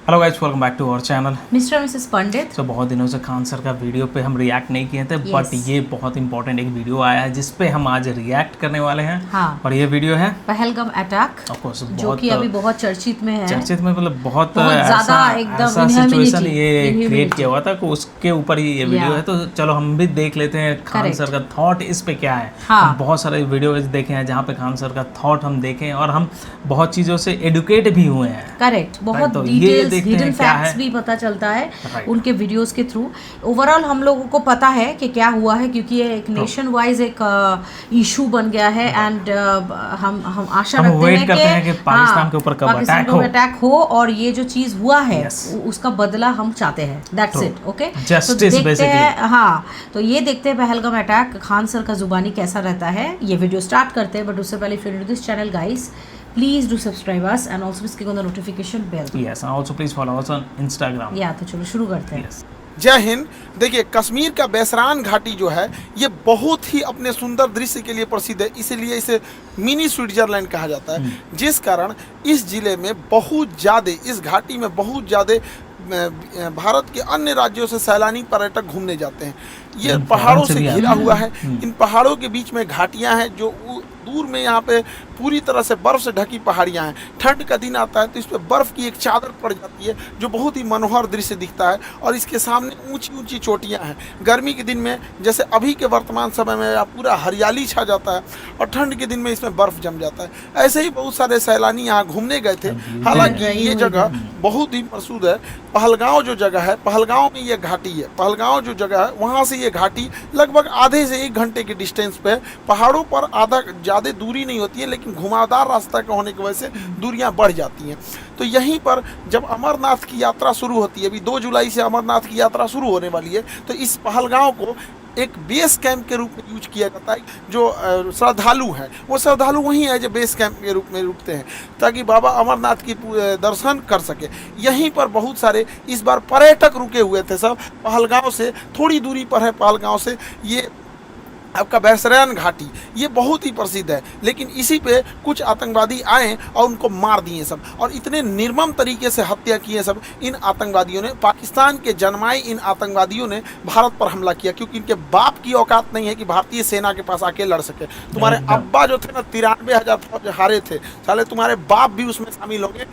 Hello guys, welcome back to our channel mister और Mrs Pandit. तो बहुत दिनों से खान सर का वीडियो पे हम रिएक्ट नहीं किए थे, बट ये बहुत इंपॉर्टेंट एक वीडियो आया है जिस पे हम आज रिएक्ट करने वाले हैं। हाँ। और ये वीडियो है पहलगाम अटैक, ऑफ कोर्स, जो कि अभी बहुत चर्चित में है। चर्चित में मतलब बहुत ज्यादा एकदम सिचुएशन ये क्रिएट किया हुआ था कि उसके ऊपर ही ये वीडियो है। तो चलो हम भी देख लेते हैं खान सर का थॉट इस पे क्या है। हम बहुत सारे वीडियोज देखे हैं जहाँ पे खान सर का थॉट हम देखें और हम बहुत चीज़ों से एडुकेट भी हुए हैं। करेक्ट, बहुत डिटेल्स, हिडन फैक्ट्स भी पता चलता है उनके वीडियोस के थ्रू। ओवरऑल हम लोगों को पता है कि क्या हुआ है, क्योंकि ये एक नेशन वाइज एक इशू बन गया है। एंड हम आशा रखते हैं कि पाकिस्तान के ऊपर कब अटैक हो और ये जो चीज हुआ है उसका बदला हम चाहते हैं। That's it. ओके, तो देखते हैं। हाँ, तो ये देखते हैं पहलगाम अटैक खान सर का जुबानी कैसा रहता है। ये वीडियो स्टार्ट करते हैं, बट उससे पहले if you new to this channel guys, please do subscribe us and also click on the notification bell. Yes, and also please follow us on Instagram. या तो चलो शुरू करते हैं। जय हिंद। देखिए, कश्मीर का बैसरान घाटी जो है ये बहुत ही अपने सुंदर दृश्य के लिए प्रसिद्ध है, इसीलिए इसे मिनी स्विट्जरलैंड कहा जाता है। जिस कारण इस जिले में बहुत ज़्यादा, इस घाटी में बहुत ज़्यादा भारत के अन्य राज्यों से सैलानी पर्यटक घूमने जाते हैं। ये पहाड़ों से घिरा हुआ है। इन पहाड़ों के बीच में घाटियां हैं, जो दूर में यहाँ पे पूरी तरह से बर्फ से ढकी पहाड़ियाँ हैं। ठंड का दिन आता है तो इस पर बर्फ़ की एक चादर पड़ जाती है, जो बहुत ही मनोहर दृश्य दिखता है। और इसके सामने ऊंची ऊंची चोटियाँ हैं। गर्मी के दिन में, जैसे अभी के वर्तमान समय में, पूरा हरियाली छा जाता है, और ठंड के दिन में इसमें बर्फ़ जम जाता है। ऐसे ही बहुत सारे सैलानी यहाँ घूमने गए थे। हालांकि ये जगह बहुत ही प्रसिद्ध है। पहलगांव जो जगह है, पहलगांव में ये घाटी है। पहलगांव जो जगह है वहाँ से ये घाटी लगभग आधे से 1 घंटे के डिस्टेंस पे। पहाड़ों पर ज़्यादा दूरी नहीं होती है, लेकिन घुमावदार रास्ता के होने की वजह से दूरियां बढ़ जाती हैं। तो यहीं पर जब अमरनाथ की यात्रा शुरू होती है, अभी 2 जुलाई से अमरनाथ की यात्रा शुरू होने वाली है, तो इस पहलगांव को एक बेस कैंप के रूप में यूज किया जाता है। जो श्रद्धालु हैं वो श्रद्धालु वहीं है जो बेस कैंप के रूप में रुकते हैं, ताकि बाबा अमरनाथ की दर्शन कर सके। यहीं पर बहुत सारे इस बार पर्यटक रुके हुए थे। सब पहलगांव से थोड़ी दूरी पर है। पहलगांव से ये आपका बैसरान घाटी ये बहुत ही प्रसिद्ध है, लेकिन इसी पे कुछ आतंकवादी आए और उनको मार दिए सब, और इतने निर्मम तरीके से हत्या किए सब। इन आतंकवादियों ने, पाकिस्तान के जन्माए इन आतंकवादियों ने भारत पर हमला किया, क्योंकि इनके बाप की औकात नहीं है कि भारतीय सेना के पास आके लड़ सके। तुम्हारे अब्बा जो थे ना, 93,000 फौज हारे थे, साले तुम्हारे बाप भी उसमें शामिल हो गए।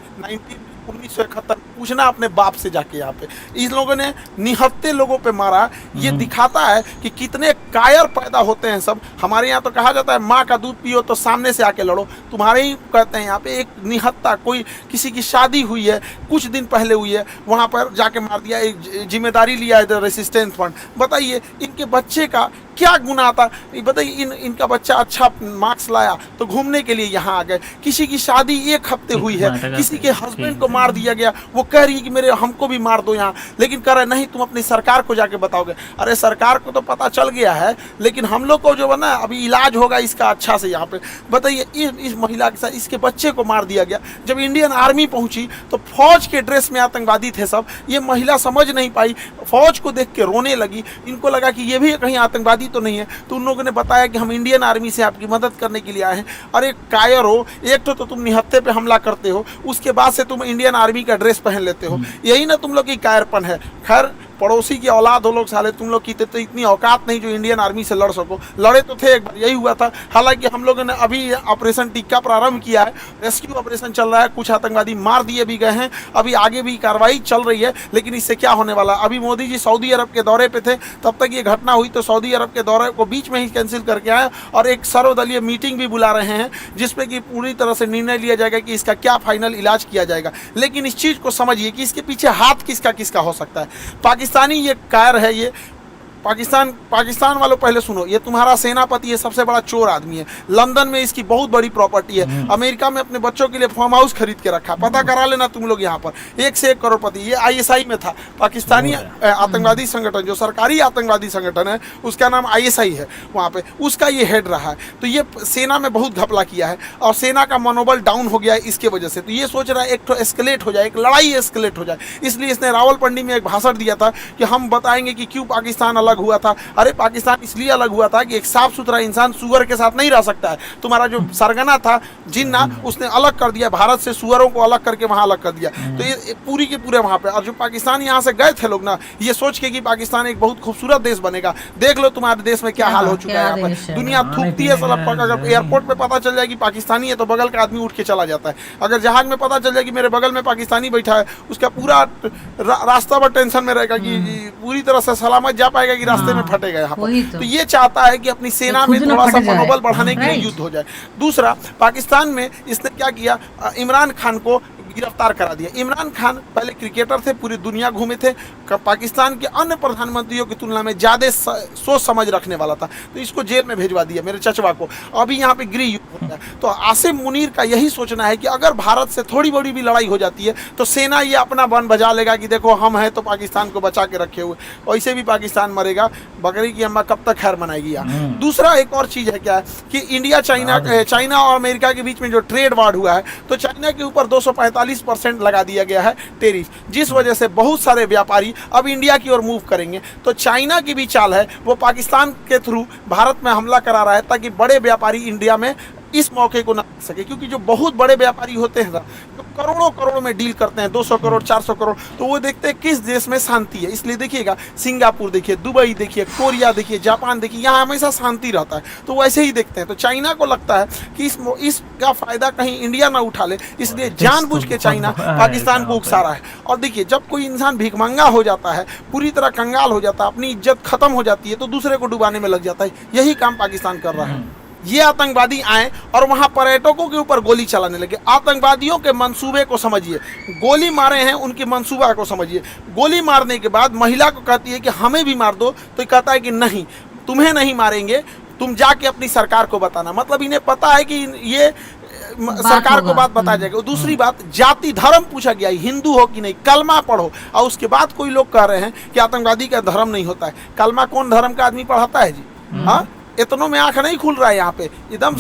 1971 पूछना अपने बाप से जाके। यहाँ पे इस लोगों ने निहत्ते लोगों पे मारा। ये दिखाता है कि कितने कायर पैदा होते हैं सब। हमारे यहाँ तो कहा जाता है माँ का दूध पियो तो सामने से आके लड़ो। तुम्हारे ही कहते हैं यहाँ पे एक निहत्ता, कोई किसी की शादी हुई है, कुछ दिन पहले हुई है, वहाँ पर जाके मार दिया। एक जिम्मेदारी लिया है रेसिस्टेंस फ्रंट। बताइए इनके बच्चे का क्या गुनाह था? बताइए, इनका बच्चा अच्छा मार्क्स लाया तो घूमने के लिए यहाँ आ गए। किसी की शादी 1 हफ्ते हुई है, किसी के हस्बैंड को मार दिया गया, वो कह रही है कि मेरे हमको भी मार दो यहाँ, लेकिन कह रहे नहीं तुम अपनी सरकार को जाके बताओगे। अरे सरकार को तो पता चल गया है, लेकिन हम लोग को जो है ना अभी इलाज होगा इसका अच्छा से यहाँ पे। बताइए, इस महिला के साथ इसके बच्चे को मार दिया गया। जब इंडियन आर्मी पहुंची तो फौज के ड्रेस में आतंकवादी थे सब। ये महिला समझ नहीं पाई, फौज को देख के रोने लगी। इनको लगा कि ये भी कहीं आतंकवादी तो नहीं है, तो उन लोगों ने बताया कि हम इंडियन आर्मी से आपकी मदद करने के लिए आए हैं। अरे कायर हो, एक तो तुम निहत्ते पे हमला करते हो, उसके बाद से तुम इंडियन आर्मी का ड्रेस पहन लेते हो। यही ना तुम लोग की कायरपन है। खैर, पड़ोसी की औलाद हो लोग, साले तुम लोग की तो इतनी औकात नहीं जो इंडियन आर्मी से लड़ सको। लड़े तो थे एक बार, यही हुआ था। हालांकि हम लोगों ने अभी ऑपरेशन टिक्का प्रारंभ किया है, रेस्क्यू ऑपरेशन चल रहा है। कुछ आतंकवादी मार दिए भी गए हैं, अभी आगे भी कार्रवाई चल रही है। लेकिन इससे क्या होने वाला? अभी मोदी जी सऊदी अरब के दौरे पे थे, तब तक ये घटना हुई, तो सऊदी अरब के दौरे को बीच में ही कैंसिल करके आए और एक सर्वदलीय मीटिंग भी बुला रहे हैं, जिसपे कि पूरी तरह से निर्णय लिया जाएगा कि इसका क्या फाइनल इलाज किया जाएगा। लेकिन इस चीज़ को समझिए कि इसके पीछे हाथ किसका किसका हो सकता है। पाकिस्तानी ये है ये पाकिस्तान वालों, पहले सुनो, ये तुम्हारा सेनापति, ये सबसे बड़ा चोर आदमी है। लंदन में इसकी बहुत बड़ी प्रॉपर्टी है। अमेरिका में अपने बच्चों के लिए फार्म हाउस खरीद के रखा, पता करा लेना तुम लोग यहाँ पर। 1 से 1 करोड़पति। ये ISI में था, पाकिस्तानी आतंकवादी संगठन, जो सरकारी आतंकवादी संगठन है उसका नाम ISI है, वहाँ पे उसका ये हेड रहा है। तो ये सेना में बहुत घपला किया है और सेना का मनोबल डाउन हो गया है इसके वजह से। तो ये सोच रहा है एक तो एस्केलेट हो जाए, एक लड़ाई एस्केलेट हो जाए। इसलिए इसने रावलपिंडी में एक भाषण दिया था कि हम बताएंगे कि क्यों पाकिस्तान अलग हुआ था। अरे पाकिस्तान इसलिए अलग हुआ था कि एक साफ सुथरा इंसान सुअर के साथ नहीं रह सकता है। तुम्हारा जो सरगना था जिन्ना, उसने अलग कर दिया भारत से, सुअरों को अलग करके वहां अलग कर दिया। तो ये पूरी के पूरे वहां पे, और जो पाकिस्तान यहाँ से गए थे लोग ना, ये सोच के कि पाकिस्तान एक बहुत खूबसूरत देश बनेगा, देख लो तुम्हारे देश में क्या हाल हो चुका है। यहाँ पर दुनिया थूकती है साला। अगर एयरपोर्ट पे पता चल जाए कि पाकिस्तानी है तो बगल का आदमी उठ के चला जाता है। अगर जहाज में पता चल जाए कि मेरे बगल में पाकिस्तानी बैठा है, उसका पूरा रास्ता भर टेंशन में रहेगा कि पूरी तरह से सलामत जा पाएगा कि रास्ते में फटेगा यहाँ पर। तो ये चाहता है कि अपनी सेना में थोड़ा सा मनोबल बढ़ाने के लिए युद्ध हो जाए। दूसरा, पाकिस्तान में इसने क्या किया, इमरान खान को गिरफ्तार करा दिया। इमरान खान पहले क्रिकेटर थे, पूरी दुनिया घूमे थे, पाकिस्तान के अन्य प्रधानमंत्रियों की तुलना में ज़्यादा सोच समझ रखने वाला था, तो इसको जेल में भेजवा दिया मेरे चचवा को। अभी यहाँ पे गृह युद्ध हो गया। तो आसिम मुनीर का यही सोचना है कि अगर भारत से थोड़ी बड़ी भी लड़ाई हो जाती है तो सेना ये अपना बन बजा लेगा कि देखो हम हैं तो पाकिस्तान को बचा के रखे हुए, वैसे भी पाकिस्तान मरेगा, बकरी की अम्मा कब तक खैर मनाएगी यहाँ। दूसरा एक और चीज़ है क्या है कि इंडिया चाइना और अमेरिका के बीच में जो ट्रेड वार हुआ है, तो चाइना के ऊपर 245% लगा दिया गया है टेरिफ, जिस वजह से बहुत सारे व्यापारी अब इंडिया की ओर मूव करेंगे। तो चाइना की भी चाल है, वो पाकिस्तान के थ्रू भारत में हमला करा रहा है ताकि बड़े व्यापारी इंडिया में इस मौके को ना सके, क्योंकि जो बहुत बड़े व्यापारी होते हैं ना, तो करोड़ों करोड़ों में डील करते हैं, 200 करोड़ 400 करोड़, तो वो देखते हैं किस देश में शांति है। इसलिए देखिएगा सिंगापुर देखिए, दुबई देखिए, कोरिया देखिए, जापान देखिए, यहाँ हमेशा शांति रहता है, तो वैसे ही देखते हैं। तो चाइना को लगता है कि इसका फायदा कहीं इंडिया ना उठा ले, इसलिए जानबूझ के चाइना पाकिस्तान को उकसा रहा है। और देखिए, जब कोई इंसान भिखमंगा हो जाता है, पूरी तरह कंगाल हो जाता है, अपनी इज्जत खत्म हो जाती है, तो दूसरे को डुबाने में लग जाता है। यही काम पाकिस्तान कर रहा है। ये आतंकवादी आए और वहां पर्यटकों के ऊपर गोली चलाने लगे। आतंकवादियों के मंसूबे को समझिए, गोली मारे हैं उनके मंसूबा को समझिए। गोली मारने के बाद महिला को कहती है कि हमें भी मार दो, तो कहता है कि नहीं, तुम्हें नहीं मारेंगे, तुम जाके अपनी सरकार को बताना। मतलब इन्हें पता है कि ये सरकार को बात बताया जाएगा। दूसरी बात, जाति धर्म पूछा गया, हिंदू हो कि नहीं, कलमा पढ़ो। और उसके बाद कोई लोग कह रहे हैं कि आतंकवादी का धर्म नहीं होता है। कलमा कौन धर्म का आदमी पढ़ाता है जी? हाँ, इतनों में आंख नहीं खुल रहा है यहाँ पे, एकदम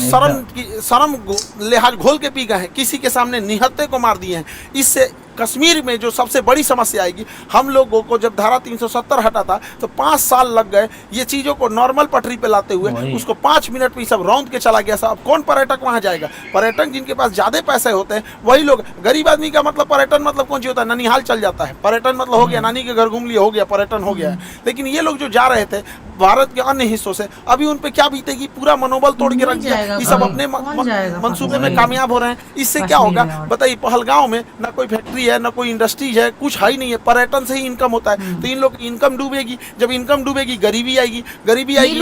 शर्म लिहाज घोल के पी गए हैं, किसी के सामने निहत्थे को मार दिए हैं। इससे कश्मीर में जो सबसे बड़ी समस्या आएगी, हम लोगों को जब धारा 370 हटा था तो 5 साल लग गए ये चीज़ों को नॉर्मल पटरी पे लाते हुए, उसको 5 मिनट में सब रौंद के चला गया। साहब कौन पर्यटक वहाँ जाएगा? पर्यटक जिनके पास ज़्यादा पैसे होते हैं वही लोग। गरीब आदमी का मतलब पर्यटन मतलब कौन सी होता है? ननिहाल चल जाता है, पर्यटन मतलब हो गया नानी के घर घूम लिया, हो गया पर्यटन हो गया है। लेकिन ये लोग जो जा रहे थे भारत के अन्य हिस्सों से, अभी उन पे क्या बीतेगी? पूरा मनोबल तोड़ के रख दिया। ये सब अपने मंसूबे में कामयाब हो रहे हैं। इससे क्या होगा बताइए? पहलगांव में ना कोई फैक्ट्री है, ना कोई इंडस्ट्री है, कुछ है ही नहीं है, पर्यटन से ही इनकम होता है। तो इन लोग की इनकम डूबेगी, जब इनकम डूबेगी गरीबी आएगी,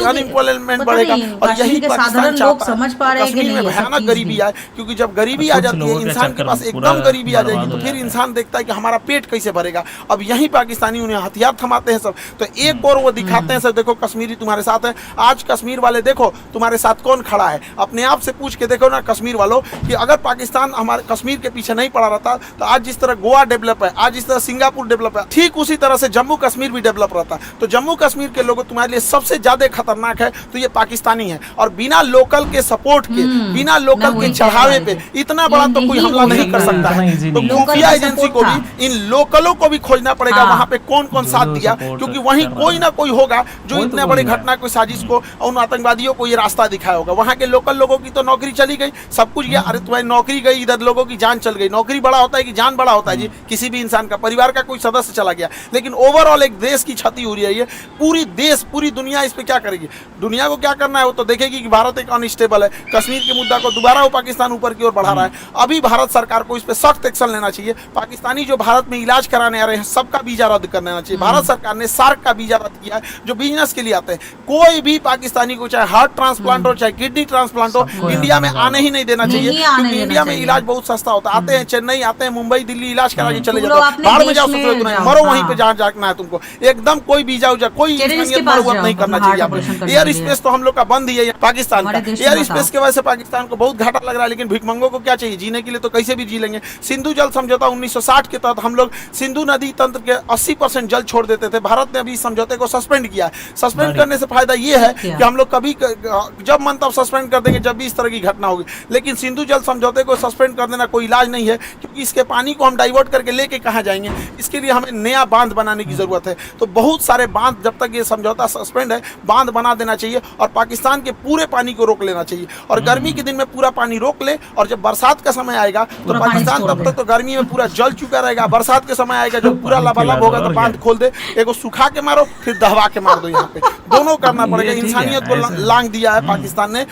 अनएम्प्लॉयमेंट बढ़ेगा। और यही पाकिस्तान चाहता है कश्मीर में भयानक गरीबी आए, क्योंकि जब गरीबी आ जाती है, इंसान के पास एकदम गरीबी आ जाएगी, तो फिर इंसान देखता है कि हमारा पेट कैसे भरेगा। अब यही पाकिस्तानी उन्हें हथियार थमाते हैं सब। तो एक और वो दिखाते हैं सब, देखो कश्मीरी तुम्हारे साथ है। आज कश्मीर वाले देखो तुम्हारे साथ कौन खड़ा है, अपने आप से पूछ के देखो ना कश्मीर वालों, कि अगर पाकिस्तान हमारे कश्मीर के पीछे नहीं पड़ा रहता तो आज जिस तरह गोवा डेवलप है, आज जिस तरह सिंगापुर डेवलप है, ठीक उसी तरह से जम्मू कश्मीर भी डेवलप रहता। तो जम्मू कश्मीर के लोगों तुम्हारे लिए सबसे ज्यादा खतरनाक है तो ये पाकिस्तानी है। और बिना लोकल के सपोर्ट के, बिना लोकल के चढ़ावे पे इतना बड़ा तो कोई हमला नहीं कर सकता है। तो खुफिया एजेंसी को भी, इन लोकलों को भी खोजना पड़ेगा वहां पे कौन कौन साथ दिया, क्योंकि वहीं कोई ना कोई होगा जो इतने बड़े घटना को, साजिश को, और उन आतंकवादियों को ये रास्ता दिखाया होगा। वहां के लोकल लोगों की तो नौकरी चली गई, सब कुछ गया। अरे तुम्हारी नौकरी गई, इधर लोगों की जान चल गई। नौकरी बड़ा होता है कि जान बड़ा होता है जी? किसी भी इंसान का, परिवार का कोई सदस्य चला गया, लेकिन ओवरऑल एक देश की क्षति हो रही है। पूरी देश, पूरी दुनिया इस पे क्या करेगी? दुनिया को क्या करना है? वो तो देखेगी कि भारत एक अनस्टेबल है। कश्मीर के मुद्दा को दोबारा वो पाकिस्तान ऊपर की ओर बढ़ा रहा है। अभी भारत सरकार को इस पे सख्त एक्शन लेना चाहिए। पाकिस्तानी जो भारत में इलाज कराने आ रहे हैं सबका वीजा रद्द कर देना चाहिए। भारत सरकार ने सार्क का वीजा रद्द किया है, जो बिजनेस के लिए आते हैं। कोई भी पाकिस्तानी को चाहे हार्ट ट्रांसप्लांट हो, चाहे किडनी ट्रांसप्लांट हो, इंडिया में आने ही नहीं देना चाहिए, क्योंकि इंडिया में इलाज बहुत सस्ता होता है। आते हैं चेन्नई, आते हैं मुंबई, दिल्ली, इलाज करा के चले जाते हैं। बाहर में जाओ, मरो वहीं पे जहाँ जाना है तुमको। एकदम कोई वीजा उजा, कोई मरवत नहीं करना चाहिए। एयर स्पेस तो हम लोग का बंद ही है पाकिस्तान का। एयर स्पेस की वजह से पाकिस्तान को बहुत घाटा लग रहा है, लेकिन भिखमंगों को क्या चाहिए? जीने के लिए तो कैसे भी जी लेंगे। सिंधु जल समझौता 1960 के तहत हम लोग सिंधु नदी तंत्र के 80% जल छोड़ देते थे। भारत ने अभी समझौते को सस्पेंड किया है। सस्पेंड करने से फायदा ये है कि हम लोग कभी जब मन तब सस्पेंड कर देंगे जब भी इस तरह की घटना होगी। लेकिन सिंधु जल समझौते को सस्पेंड कर देना कोई इलाज नहीं है, क्योंकि इसके पानी को हम हम डाइवर्ट करके लेके कहाँ जाएंगे? इसके लिए हमें नया बांध बनाने की ज़रूरत है। तो बहुत सारे बांध, जब तक ये समझौता सस्पेंड है, बांध बना देना चाहिए और पाकिस्तान के पूरे पानी को रोक लेना चाहिए। और गर्मी के दिन में पूरा पानी रोक ले, और जब बरसात का समय आएगा तो पाकिस्तान तब तक तो गर्मी में पूरा जल चुका रहेगा, बरसात के समय आएगा जब पूरा लबालब होगा तो बांध खोल दे, एगो सुखा के मारो फिर दहवा के मार दो। यहाँ पे दोनों करना पड़ेगा। इंसानियत को लांग दिया है पाकिस्तान ने।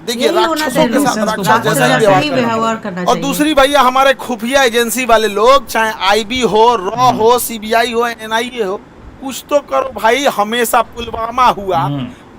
देखिए राक्षसों के साथ राक्षस जैसा ही व्यवहार करना। और दूसरी भैया, हमारे खुफिया एजेंसी वाले लोग, चाहे आईबी हो, रॉ हो, सीबीआई हो, एनआईए हो, कुछ तो करो भाई। हमेशा पुलवामा हुआ,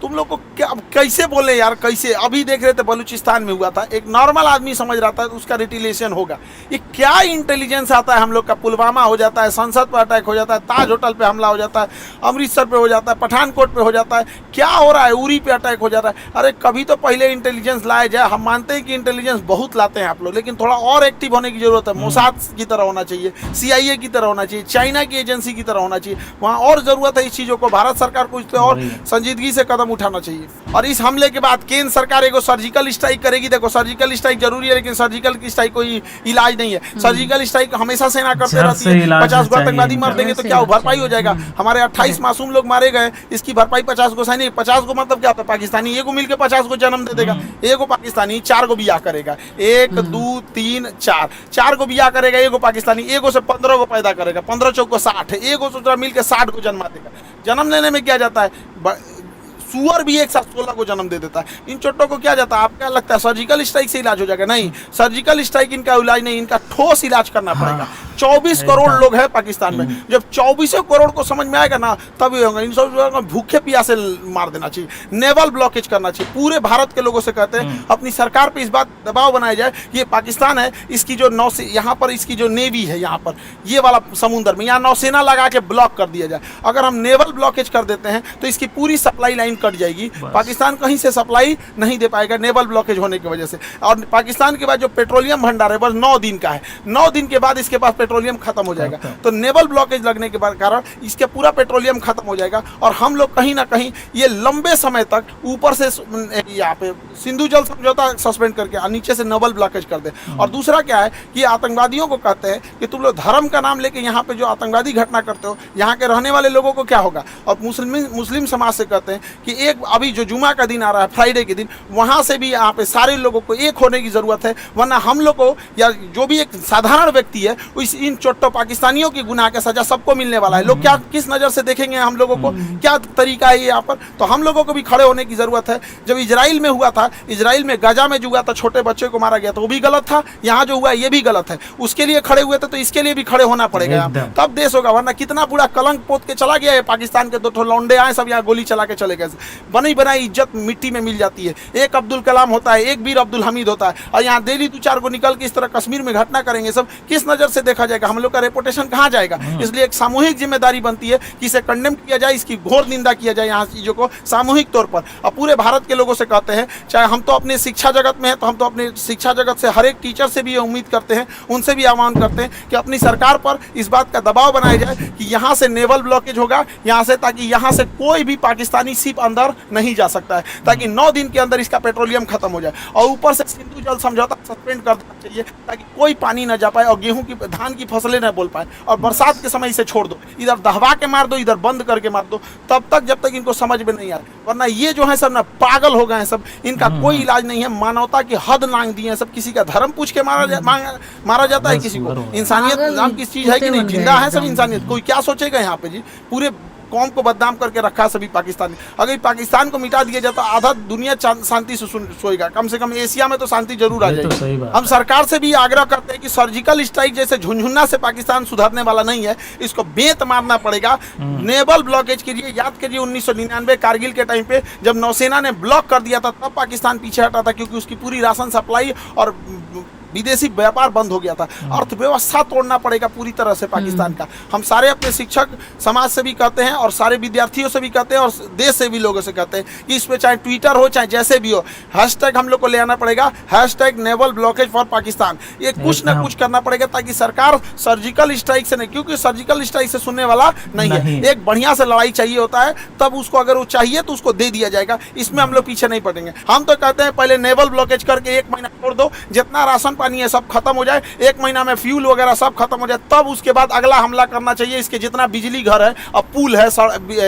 तुम लोग को क्या कैसे बोले यार? कैसे? अभी देख रहे थे बलूचिस्तान में हुआ था, एक नॉर्मल आदमी समझ रहा था उसका रिटिलेशन होगा। ये क्या इंटेलिजेंस आता है हम लोग का? पुलवामा हो जाता है, संसद पर अटैक हो जाता है, ताज होटल पे हमला हो जाता है, अमृतसर पे हो जाता है, पठानकोट पे हो जाता है, क्या हो रहा है? उरी पे अटैक हो जाता है। अरे कभी तो पहले इंटेलिजेंस लाया जाए। हम मानते हैं कि इंटेलिजेंस बहुत लाते हैं आप लोग, लेकिन थोड़ा और एक्टिव होने की जरूरत है। मोसाद की तरह होना चाहिए, CIA की तरह होना चाहिए, चाइना की एजेंसी की तरह होना चाहिए। वहाँ और जरूरत है इस चीज़ों को। भारत सरकार को इस पर और संजीदगी से कदम उठाना चाहिए। और इस हमले के बाद केंद्र सरकार एगो सर्जिकल स्ट्राइक करेगी। देखो सर्जिकल स्ट्राइक जरूरी है, लेकिन सर्जिकल की स्ट्राइक कोई इलाज नहीं है। सर्जिकल स्ट्राइक हमेशा सेना करते रहती है। 50 को आतंकवादी मार देंगे तो क्या भरपाई हो जाएगा? हमारे 28 मासूम लोग मारे गए, इसकी भरपाई 50 को सैनिक। 50 को मतलब क्या होता है? पाकिस्तानी एगो मिलकर 50 को जन्म दे देगा। एगो पाकिस्तानी 4 को बियाह करेगा, 1 2 3 4, 4 को बियाह करेगा। एगो पाकिस्तानी एगो से 15 को पैदा करेगा, 15 चौक को 60, एगो से मिलकर 60 को जन्मा देगा। जन्म लेने में क्या जाता है? सुअर भी एक साथ 16 को जन्म दे देता है। इन चोटों को क्या जाता है? आपको क्या लगता है सर्जिकल स्ट्राइक से इलाज हो जाएगा? नहीं, सर्जिकल स्ट्राइक इनका इलाज नहीं, इनका ठोस इलाज करना पड़ेगा। 24 करोड़ लोग हैं पाकिस्तान में। जब 24 करोड़ को समझ में आएगा ना, तभी होगा। इन सब भूखे प्यासे मार देना चाहिए, नेवल ब्लॉकेज करना चाहिए। पूरे भारत के लोगों से कहते हैं अपनी सरकार पे इस बात दबाव बनाया जाए। ये पाकिस्तान है, इसकी जो यहाँ पर इसकी जो नेवी है, यहाँ पर ये वाला समुद्र में, यहाँ नौसेना लगा के ब्लॉक कर दिया जाए। अगर हम नेवल ब्लॉकेज कर देते हैं तो इसकी पूरी सप्लाई लाइन कट जाएगी। पाकिस्तान कहीं से सप्लाई नहीं दे पाएगा नेवल ब्लॉकेज होने की वजह से। और पाकिस्तान के बाद जो पेट्रोलियम भंडार है बस 9 दिन का है। 9 दिन के बाद इसके पास पेट्रोलियम खत्म हो जाएगा। तो नेवल ब्लॉकेज लगने के बाद कारण इसके पूरा पेट्रोलियम खत्म हो जाएगा। और हम लोग कहीं ना कहीं ये लंबे समय तक ऊपर से यहाँ पे सिंधु जल समझौता सस्पेंड करके और नीचे से नेवल ब्लॉकेज कर दे। और दूसरा क्या है कि आतंकवादियों को कहते हैं कि तुम लोग धर्म का नाम लेके यहाँ पे जो आतंकवादी घटना करते हो, यहाँ के रहने वाले लोगों को क्या होगा? और मुस्लिम समाज से कहते हैं कि एक अभी जो जुमा का दिन आ रहा है, फ्राइडे के दिन, वहाँ से भी यहाँ पे सारे लोगों को एक होने की ज़रूरत है। वरना हम लोग को या जो भी एक साधारण व्यक्ति है, इन चोट्टो पाकिस्तानियों की गुनाह का सजा सबको मिलने वाला है। लोग क्या किस नज़र से देखेंगे हम लोगों को? क्या तरीका है यहाँ पर? तो हम लोगों को भी खड़े होने की ज़रूरत है। जब इजराइल में हुआ था, इजराइल में गाजा में जो हुआ था, छोटे बच्चे को मारा गया था, वो भी गलत था। यहाँ जो हुआ ये भी गलत है। उसके लिए खड़े हुए थे तो इसके लिए भी खड़े होना पड़ेगा, तब देश होगा। वरना कितना बुरा कलंक पोत के चला गया है पाकिस्तान के। 2 लौंडे आए, सब यहाँ गोली चला के चले गए। बनी बनाई इज्जत मिट्टी में मिल जाती है। एक अब्दुल कलाम होता है, एक वीर अब्दुल हमीद होता है, और यहाँ डेली 2-4 को निकल के इस तरह कश्मीर में घटना करेंगे। सब किस नज़र से देखा जाएगा? हम लोग का रेपुटेशन कहाँ जाएगा? इसलिए एक सामूहिक जिम्मेदारी बनती है कि इसे कंडेम किया जाए, इसकी घोर निंदा किया जाए यहाँ चीज़ों को सामूहिक तौर पर। और पूरे भारत के लोगों से कहते हैं, चाहे हम तो अपने शिक्षा जगत में हैं, तो हम तो अपने शिक्षा जगत से हर एक टीचर से भी उम्मीद करते हैं, उनसे भी आह्वान करते हैं कि अपनी सरकार पर इस बात का दबाव बनाया जाए कि यहाँ से नेवल ब्लॉकेज होगा, यहाँ से, ताकि यहाँ से कोई भी पाकिस्तानी शिप अंदर नहीं जा सकता है, ताकि 9 दिन के अंदर इसका पेट्रोलियम खत्म हो जाए। और ऊपर से सिंधु जल समझौता सस्पेंड कर देना चाहिए, ताकि कोई पानी न जा पाए और गेहूं की धान की फसलें न बोल पाए। और बरसात के समय इसे छोड़ दो, इधर दहवा के मार दो, इधर बंद करके मार दो, तब तक जब तक इनको समझ में नहीं आए। वरना ये जो है सब ना पागल हो गए हैं सब, इनका कोई इलाज नहीं है। मानवता की हद लांग दी है सब। किसी का धर्म पूछ के मारा जाता है किसी को। इंसानियत नाम की चीज है कि नहीं? जिंदा है सब इंसानियत। कोई क्या सोचेगा यहाँ पे जी? पूरे कौम को बदनाम करके रखा सभी पाकिस्तानी। अगर पाकिस्तान को मिटा दिया जाता, आधा दुनिया शांति से सोएगा। कम से कम एशिया में तो शांति जरूर आ जाएगी। तो हम सरकार से भी आग्रह करते हैं कि सर्जिकल स्ट्राइक जैसे झुनझुना से पाकिस्तान सुधरने वाला नहीं है, इसको बेंत मारना पड़ेगा। नेवल ब्लॉकेज कीजिए। याद करिए 1999 कारगिल के टाइम पे जब नौसेना ने ब्लॉक कर दिया था, तब पाकिस्तान पीछे हटा था, क्योंकि उसकी पूरी राशन सप्लाई और विदेशी व्यापार बंद हो गया था। अर्थव्यवस्था तोड़ना पड़ेगा पूरी तरह से पाकिस्तान का। हम सारे अपने शिक्षक समाज से भी कहते हैं और सारे विद्यार्थियों से भी कहते हैं और देश से भी लोगों से कहते हैं कि इस पे चाहे ट्विटर हो चाहे जैसे भी हो, हैशटैग हम लोग को ले आना पड़ेगा, hashtag naval blockage for Pakistan. ये कुछ ना कुछ करना पड़ेगा ताकि सरकार सर्जिकल स्ट्राइक से नहीं, क्योंकि सर्जिकल स्ट्राइक से सुनने वाला नहीं है। एक बढ़िया से लड़ाई चाहिए होता है, तब उसको अगर वो चाहिए तो उसको दे दिया जाएगा। इसमें हम लोग पीछे नहीं पड़ेंगे। हम तो कहते हैं पहले नेवल ब्लॉकेज करके 1 महीना छोड़ दो, जितना राशन पानी है सब खत्म हो जाए, 1 महीना में फ्यूल वगैरह सब खत्म हो जाए, तब उसके बाद अगला हमला करना चाहिए। इसके जितना बिजली घर है, अब पुल है,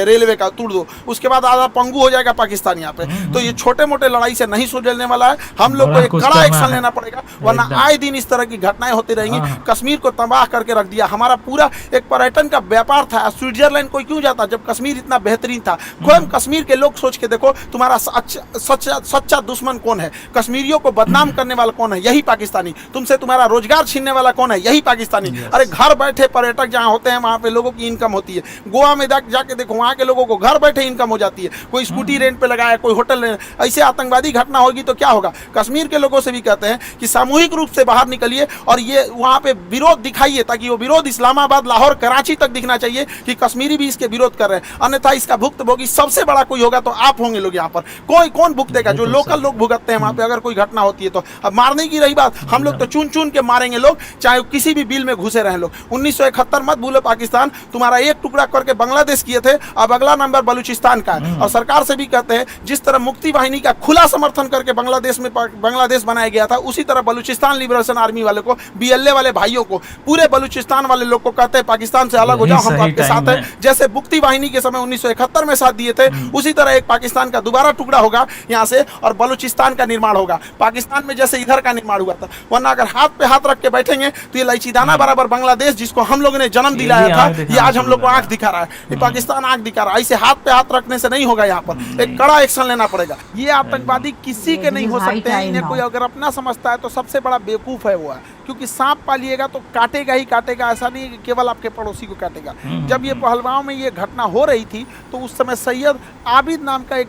रेलवे का तोड़ दो, उसके बाद आधा पंगु हो जाएगा पाकिस्तान यहाँ पे। तो ये छोटे मोटे लड़ाई से नहीं सुलझने वाला है, हम लोग को एक कड़ा एक्शन लेना पड़ेगा, वरना आए दिन इस तरह की घटनाएं होती रहेंगी। कश्मीर को तबाह करके रख दिया, हमारा पूरा एक पर्यटन का व्यापार था। स्विट्जरलैंड कोई क्यों जाता जब कश्मीर इतना बेहतरीन था? खुद कश्मीर के लोग सोच के देखो, तुम्हारा सच्चा दुश्मन कौन है? कश्मीरियों को बदनाम करने वाला कौन है? यही पाकिस्तानी। तुमसे तुम्हारा रोजगार छीनने वाला कौन है? यही पाकिस्तानी। अरे घर बैठे पर्यटक जहाँ होते हैं वहाँ पे लोगों की इनकम होती है। गोवा में जाके देखो, वहाँ के लोगों को घर बैठे इनकम हो जाती है। कोई स्कूटी रेंट पे लगाया, कोई होटल रेंट। ऐसे आतंकवादी घटना होगी तो क्या होगा? कश्मीर के लोगों से भी कहते हैं कि सामूहिक रूप से बाहर निकलिए और ये वहाँ पे विरोध दिखाइए, ताकि वो विरोध इस्लामाबाद, लाहौर, कराची तक दिखना चाहिए कि कश्मीरी भी इसके विरोध कर रहे हैं। अन्यथा इसका भुक्तभोगी सबसे बड़ा कोई होगा तो आप होंगे लोग यहाँ पर। कोई कौन भुगतेगा? जो लोकल लोग भुगतते हैं वहाँ पे अगर कोई घटना होती है तो। अब मारने की रही बात, हम लोग तो चुन चुन के मारेंगे लोग, चाहे किसी भी बिल में घुसे रहे लोग। 1971 मत भूलो, पाकिस्तान तुम्हारा एक टुकड़ा करके बांग्लादेश किए थे, अब अगला नंबर बलूचिस्तान का है। और सरकार से भी कहते हैं, जिस तरह मुक्ति वाहिनी का खुला समर्थन करके बांग्लादेश बनाया गया था, उसी तरह बलूचिस्तान लिबरेशन आर्मी वाले को, BLA वाले भाइयों को, पूरे बलूचिस्तान वाले लोग को कहते हैं पाकिस्तान से अलग हो जाओ, हम आपके साथ हैं। जैसे मुक्ति वाहिनी के समय 1971 में साथ दिए थे, उसी तरह एक पाकिस्तान का दोबारा टुकड़ा होगा यहाँ से और बलूचिस्तान का निर्माण होगा। पाकिस्तान में जैसे इधर का निर्माण हुआ था, वरना अगर हाथ पे हाथ रख के बैठेंगे तो ये इलायची दाना बराबर बांग्लादेश, जिसको हम लोगों ने जन्म दिलाया था, ये आज हम लोग को आंख दिखा रहा है। ये पाकिस्तान आंख दिखा रहा है। ऐसे हाथ पे हाथ रखने से नहीं होगा, यहाँ पर एक कड़ा एक्शन लेना पड़ेगा। ये आतंकवादी किसी के नहीं हो सकते हैं। इन्हें कोई अगर अपना समझता है तो सबसे बड़ा बेवकूफ है वो है, क्योंकि सांप पालिएगा तो काटेगा ही काटेगा, ऐसा नहीं कि केवल आपके पड़ोसी को काटेगा। जब ये पहलगांव में ये घटना हो रही थी तो उस समय सैयद आबिद नाम का एक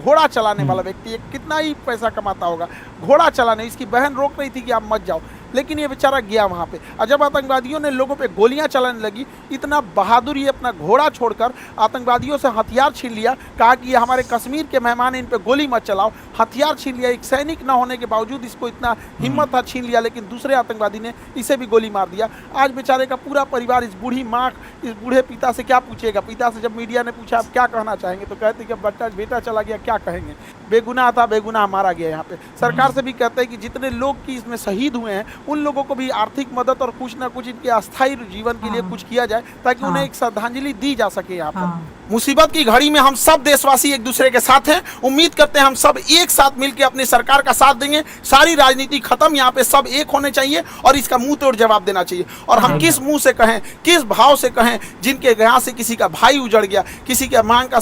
घोड़ा चलाने वाला व्यक्ति, कितना ही पैसा कमाता होगा, घोड़ा चलाने, इसकी बहन रोक रही थी कि आप मत जाओ, लेकिन ये बेचारा गया वहाँ पे। और जब आतंकवादियों ने लोगों पे गोलियां चलाने लगी, इतना बहादुर ये अपना घोड़ा छोड़कर आतंकवादियों से हथियार छीन लिया, कहा कि ये हमारे कश्मीर के मेहमान, इन पे गोली मत चलाओ, हथियार छीन लिया। एक सैनिक ना होने के बावजूद इसको इतना हिम्मत था, छीन लिया, लेकिन दूसरे आतंकवादी ने इसे भी गोली मार दिया। आज बेचारे का पूरा परिवार, इस बूढ़ी माँ, इस बूढ़े पिता से क्या पूछेगा? पिता से जब मीडिया ने पूछा आप क्या कहना चाहेंगे, तो कहते कि बेटा चला गया, क्या कहेंगे? बेगुनाह था, बेगुनाह मारा गया। यहाँ पे सरकार से भी कहते हैं कि जितने लोग की इसमें शहीद हुए हैं उन लोगों को भी आर्थिक मदद और कुछ ना कुछ इनके अस्थायी जीवन के लिए कुछ किया जाए, ताकि उन्हें एक श्रद्धांजलि दी जा सके। यहाँ पर मुसीबत की घड़ी में हम सब देशवासी एक दूसरे के साथ हैं। उम्मीद करते हैं हम सब एक साथ मिलकर अपनी सरकार का साथ देंगे। सारी राजनीति खत्म, यहाँ पे सब एक होने चाहिए और इसका मुंह तोड़ जवाब देना चाहिए। और हम किस मुंह से कहें, किस भाव से कहें, जिनके यहाँ से किसी का भाई उजड़ गया, किसी के मांग का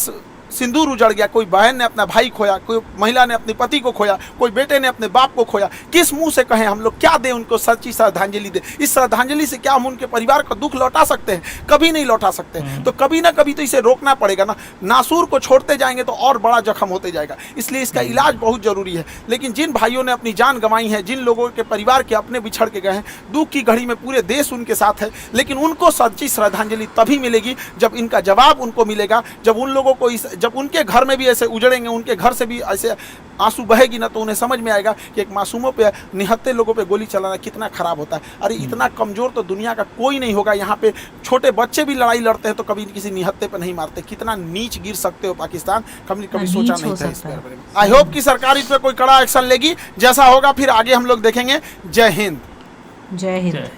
सिंदूर उजड़ गया, कोई बहन ने अपना भाई खोया, कोई महिला ने अपने पति को खोया, कोई बेटे ने अपने बाप को खोया, किस मुंह से कहें हम लोग? क्या दें उनको? सच्ची श्रद्धांजलि दें। इस श्रद्धांजलि से क्या हम उनके परिवार का दुख लौटा सकते हैं? कभी नहीं लौटा सकते। तो कभी ना कभी तो इसे रोकना पड़ेगा ना। नासूर को छोड़ते जाएंगे तो और बड़ा जख्म होते जाएगा, इसलिए इसका इलाज बहुत जरूरी है। लेकिन जिन भाइयों ने अपनी जान गंवाई है, जिन लोगों के परिवार के अपने बिछड़ के गए हैं, दुख की घड़ी में पूरे देश उनके साथ है, लेकिन उनको सच्ची श्रद्धांजलि तभी मिलेगी जब इनका जवाब उनको मिलेगा, जब उन लोगों को जब उनके घर में भी ऐसे उजड़ेंगे, उनके घर से भी ऐसे आंसू बहेगी ना, तो उन्हें समझ में आएगा कि एक मासूमों पे, निहत्ते लोगों पे गोली चलाना कितना खराब होता है। अरे इतना कमजोर तो दुनिया का कोई नहीं होगा। यहाँ पे छोटे बच्चे भी लड़ाई लड़ते हैं तो कभी किसी निहत्ते पे नहीं मारते। कितना नीच गिर सकते हो पाकिस्तान, कभी सोचा नहीं था इस बारे में। आई होप कि सरकार इस पर कोई कड़ा एक्शन लेगी। जैसा होगा फिर आगे हम लोग देखेंगे। जय हिंद। जय हिंद।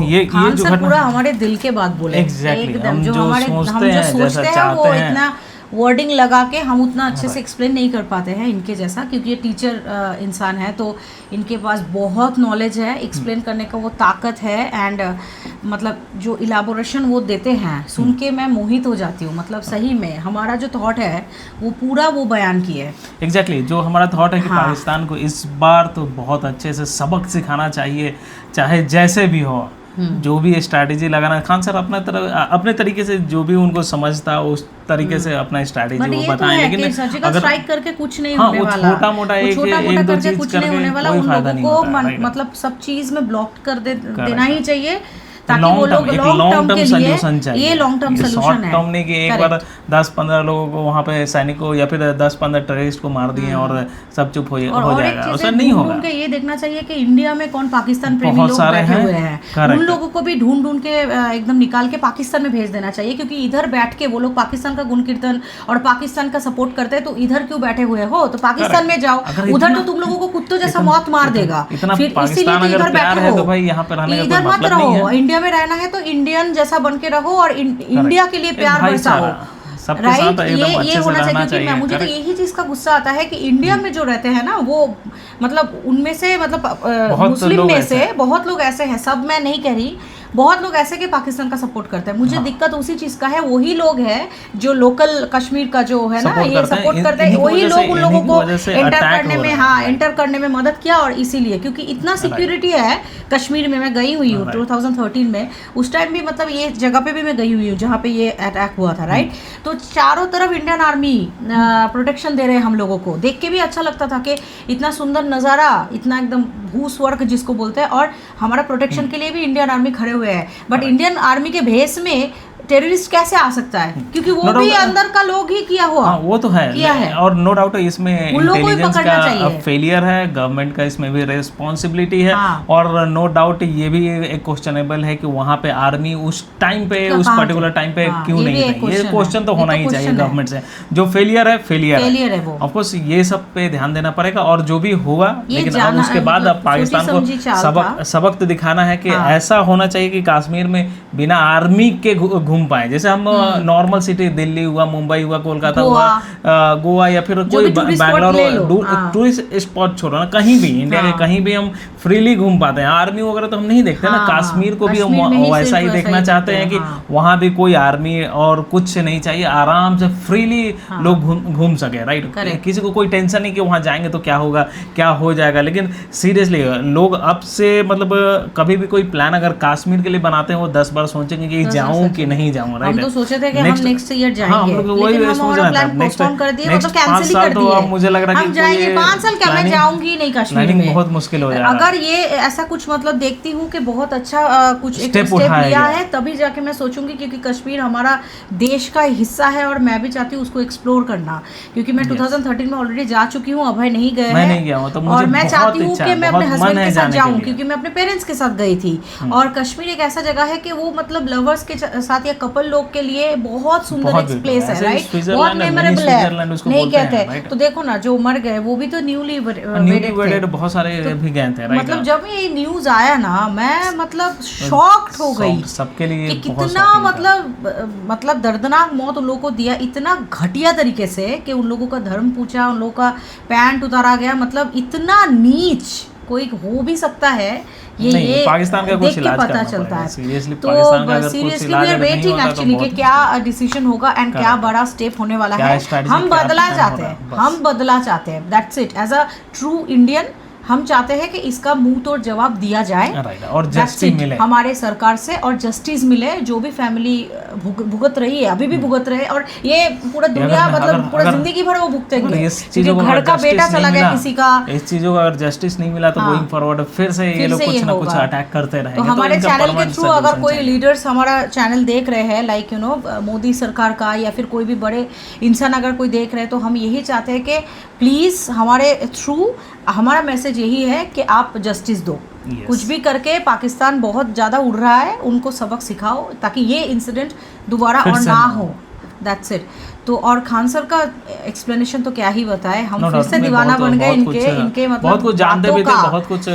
ये जो सर पूरा हमारे दिल के बात बोले। Exactly. हम जो सोचते हैं वो इतना वर्डिंग लगा के हम उतना अच्छे से एक्सप्लेन नहीं कर पाते हैं इनके जैसा, क्योंकि ये टीचर इंसान है तो इनके पास बहुत नॉलेज है, एक्सप्लेन करने का वो ताकत है। एंड मतलब जो इलाबोरेशन वो देते हैं सुन के मैं मोहित हो जाती हूँ। मतलब सही में हमारा जो थॉट है वो पूरा वो बयान किया है। एग्जैक्टली जो हमारा थॉट है कि पाकिस्तान को इस बार तो बहुत अच्छे से सबक सिखाना चाहिए, चाहे जैसे भी हो, जो भी स्ट्रैटेजी लगाना। खान सर अपने तरीके से जो भी उनको समझता उस तरीके से अपना स्ट्रैटेजी वो बताएं। लेकिन अगर स्ट्राइक करके कुछ नहीं होने वाला, छोटा मोटा एक दो चीज कुछ नहीं होने वाला, उन लोगों को मतलब सब चीज में ब्लॉक कर देना ही चाहिए, ताकि वो लोग लॉन्ग टर्म सोल्यूशन चाहिए। ये लॉन्ग टर्म सोल्यूशन है, शॉर्ट टर्म नहीं कि एक बार 10-15 लोगों को वहाँ पे सैनिकों या फिर 10-15 टेररिस्ट को मार दिए और सब चुप हो जाएगा, ऐसा नहीं होगा। ढूंढ के ये देखना चाहिए कि इंडिया में कौन पाकिस्तान प्रेमी लोग बैठे हुए हैं, उन लोगों को भी ढूंढ के एकदम निकाल के पाकिस्तान में भेज देना चाहिए, क्योंकि इधर बैठ के वो लोग पाकिस्तान का गुण कीर्तन और पाकिस्तान का सपोर्ट करते हैं, तो इधर क्यों बैठे हुए हो, तो पाकिस्तान में जाओ, उधर तो तुम लोगों को कुत्तों जैसा मौत मार देगा, फिर इसीलिए तो इधर बैठे हो, इधर मत रहो। इंडिया में रहना है तो इंडियन जैसा बन के रहो और इंडिया के लिए प्यार बरसाओ, राइट। ये होना चाहिए, क्योंकि मुझे तो यही चीज का गुस्सा आता है कि इंडिया में जो रहते हैं ना, वो मतलब उनमें से मतलब मुस्लिम में से बहुत लोग ऐसे हैं, सब मैं नहीं कह रही, बहुत लोग ऐसे के पाकिस्तान का सपोर्ट करते हैं। मुझे दिक्कत उसी चीज का है, वही लोग हैं जो लोकल कश्मीर का जो है ना ये सपोर्ट करते हैं, वही लोग उन लोगों को एंटर करने में, हाँ एंटर करने में मदद किया। और इसीलिए क्योंकि इतना सिक्योरिटी है कश्मीर में, मैं गई हुई हूँ 2013 में, उस टाइम भी मतलब ये जगह पे भी मैं गई हुई हूँ जहाँ पे ये अटैक हुआ था, राइट। तो चारों तरफ इंडियन आर्मी प्रोटेक्शन दे रहे हैं हम लोगों को, देख के भी अच्छा लगता था कि इतना सुंदर नज़ारा, इतना एकदम भूस्वर्ग जिसको बोलते हैं, और हमारा प्रोटेक्शन के लिए भी इंडियन आर्मी खड़े हुए हैं। बट इंडियन आर्मी के भेस में टेररिस्ट कैसे आ सकता है, क्योंकि वो भी अंदर का लोग ही किया हुआ, वो तो है, किया है। और नो डाउट इसमें इंटेलिजेंस का फेलियर है, गवर्नमेंट का इसमें भी रेस्पॉन्सिबिलिटी है। और नो डाउट ये भी एक क्वेश्चन है कि वहाँ पे आर्मी उस टाइम पे, उस पर्टिकुलर टाइम पे क्यों नहीं है, ये क्वेश्चन तो होना ही चाहिए गवर्नमेंट से। जो फेलियर है ऑफ कोर्स, ये सब पे ध्यान देना पड़ेगा और जो भी होगा, लेकिन अब उसके बाद अब पाकिस्तान को सबक तो दिखाना है कि ऐसा होना चाहिए कि कश्मीर में बिना आर्मी के घूम पाए। जैसे हम नॉर्मल सिटी, दिल्ली हुआ, मुंबई हुआ, कोलकाता हुआ, गोवा या फिर कोई बैंगलोर, टूरिस्ट स्पॉट छोड़ो ना, कहीं भी इंडिया के कहीं भी हम फ्रीली घूम पाते हैं। आर्मी वगैरह तो हम नहीं देखते ना, कश्मीर को भी हम वैसा ही देखना चाहते हैं कि वहाँ भी कोई आर्मी और कुछ नहीं चाहिए, आराम से फ्रीली लोग घूम सके, राइट। किसी को कोई टेंशन नहीं कि वहाँ जाएंगे तो क्या होगा, क्या हो जाएगा। लेकिन सीरियसली लोग अब से मतलब कभी भी कोई प्लान अगर कश्मीर के लिए बनाते हैं, वो 10 बार सोचेंगे कि जाऊँ कि नहीं जाऊंगा, राइट। हम तो सोचे थे कि हम नेक्स्ट ईयर जाएंगे, लेकिन हम हमारा प्लान पोस्टपोन कर दिए, मतलब कैंसिल ही कर दिए। मुझे लग रहा है हम जाएंगे 5 साल, क्या मैं जाऊंगी नहीं कश्मीर में, बहुत मुश्किल हो जाएगा। अगर ये ऐसा कुछ मतलब देखती हूँ कि बहुत अच्छा कुछ एक स्टेप लिया है, तभी जाके मैं सोचूंगी, क्योंकि कश्मीर हमारा देश का हिस्सा है और मैं भी चाहती हूँ उसको एक्सप्लोर करना, क्योंकि मैं 2013 में ऑलरेडी जा चुकी हूँ, अभय नहीं गए हैं, और मैं चाहती हूँ कि मैं अपने हस्बैंड के साथ जाऊँ, क्योंकि मैं अपने पेरेंट्स के साथ गई थी। और कश्मीर एक ऐसा जगह है कि वो मतलब लवर्स के साथ या कपल लोग के लिए बहुत सुंदर एक प्लेस है, राइट, बहुत मेमोरेबल है, नहीं कहते। तो देखो ना, जो मर गए वो भी तो न्यूली वेडेड, बहुत सारे भी गए थे, राइट। मतलब जब ये न्यूज आया ना, मैं मतलब शॉक्ड हो गई सबके लिए, कितना मतलब दर्दनाक मौत उन लोगों को दिया, इतना घटिया तरीके से कि उन लोगों का धर्म पूछा, उन लोगों का पैंट उतारा गया, मतलब इतना नीच कोई हो भी सकता है। ये पाकिस्तान का कुछ इलाज पता चलता है। सीरियसली तो seriously we are waiting actually कि क्या डिसीजन होगा एंड क्या बड़ा स्टेप होने वाला है। हम बदला चाहते हैं, that's it. As a true Indian हम चाहते हैं कि इसका मुंह तोड़ जवाब दिया जाए और जस्टिस मिले हमारे सरकार से, और जस्टिस मिले। जो भी फैमिली भुगत रही है, अभी भी भुगत रहे, और ये पूरा दुनिया मतलब पूरा जिंदगी भर वो भुगतेंगे। घर का बेटा चला गया किसी का, इस चीजों का अगर जस्टिस नहीं मिला तो गोइंग फॉरवर्ड फिर से ये लोग कुछ ना कुछ अटैक करते रहेंगे। तो हमारे चैनल के थ्रू अगर कोई लीडर्स हमारा चैनल देख रहे हैं, लाइक यू नो मोदी सरकार का, या फिर कोई भी बड़े इंसान अगर कोई देख रहे हैं, तो हम यही चाहते हैं कि प्लीज हमारे थ्रू हमारा मैसेज यही है कि आप जस्टिस दो। कुछ भी करके पाकिस्तान बहुत ज़्यादा उड़ रहा है, उनको सबक सिखाओ ताकि ये इंसिडेंट दोबारा और ना हो। That's it. तो और खान सर का एक्सप्लेनेशन तो क्या ही बताए, हम फिर से दीवाना बन गए इनके मतलब बहुत कुछ जानते भी थे, बहुत कुछ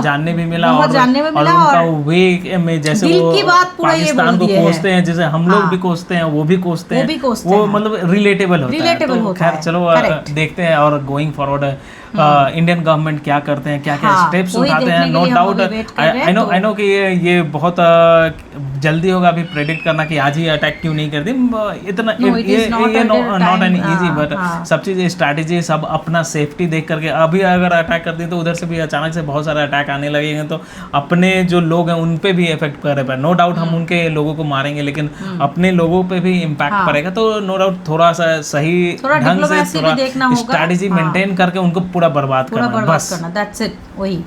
जानने भी मिला, और उनका वे में जैसे दिल की बात पूरा ये पाकिस्तान को कोसते हैं, जैसे हम लोग भी कोसते हैं, वो भी कोसते हैं, वो मतलब रिलेटेबल होता है। खैर चलो देखते हैं, और गोइंग फॉरवर्ड इंडियन गवर्नमेंट क्या करते हैं, क्या क्या स्टेप्स उठाते हैं। नो डाउट आई नो कि ये बहुत जल्दी होगा अभी प्रेडिक्ट करना कि आज ही अटैक क्यों नहीं कर दी, इतना ये नॉट एन इजी, बट सब चीज़ स्ट्रैटेजी, सब अपना सेफ्टी देख करके अभी अगर अटैक कर दी तो उधर से भी अचानक से बहुत सारे अटैक आने लगेंगे, तो अपने जो लोग हैं उन पे भी इफेक्ट कर रहे हैं। नो डाउट हम उनके लोगों को मारेंगे, लेकिन अपने लोगों पे भी इम्पैक्ट पड़ेगा। तो नो डाउट थोड़ा सा सही ढंग से थोड़ा स्ट्रैटेजी मेंटेन करके उनको बर्बाद करना, दैट्स इट। वही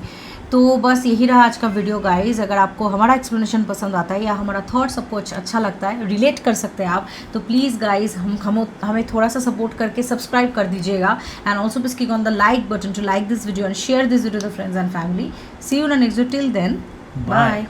तो बस यही रहा आज का वीडियो गाइज। अगर आपको हमारा एक्सप्लेनेशन पसंद आता है या हमारा थॉट सबको अच्छा लगता है, रिलेट कर सकते हैं आप, तो प्लीज़ गाइज हमें थोड़ा सा सपोर्ट करके सब्सक्राइब कर दीजिएगा। And also please click on the like button to like this video and share this video to friends and family. See you in the next video, till then bye.